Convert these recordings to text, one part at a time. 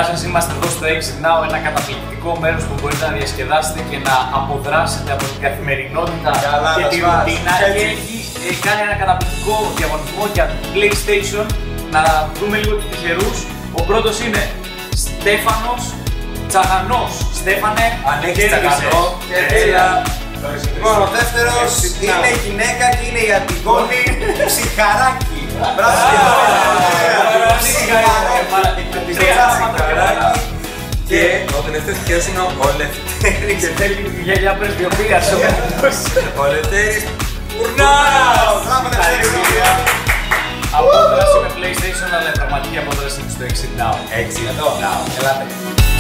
Γεια σας, είμαστε εδώ στο Exit Now, ένα καταπληκτικό μέρος που μπορείτε να διασκεδάσετε και να αποδράσετε από την καθημερινότητα και τη ρουτίνα. Και έχει κάνει ένα καταπληκτικό διαγωνισμό για PlayStation. Να δούμε λίγο τους τυχερούς. Ο πρώτος είναι Στέφανος Τσαγανός. Στέφανε, αν έχεις Τσαγανό, Λοιπόν, ο δεύτερος είναι γυναίκα και είναι η Αντιγόνη Ψυχαράκη. Μπράβο! Και ο τελευταίος τυχερός είναι ο Λευτέρης. και θέλει γυαλιά πρεσβειοποίησης. Ο Λευτέρης Ουρνάς! Απόδραση με PlayStation, αλλά η πραγματική απόδραση είναι στο Exit Now. Exit Now. Ελάτε.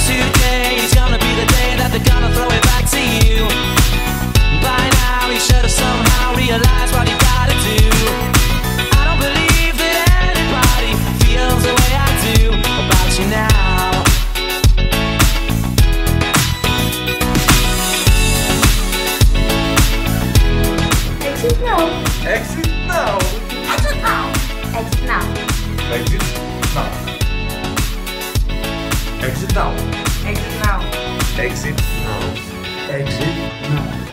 Today is gonna be the day that they're gonna throw it back to you. By now you should have somehow realized what you gotta do. I don't believe that anybody feels the way I do about you now. Exit now. Exit Now. Exit now. Exit now. Exit Now. Exit Now. Exit now. Exit Now. Exit Now.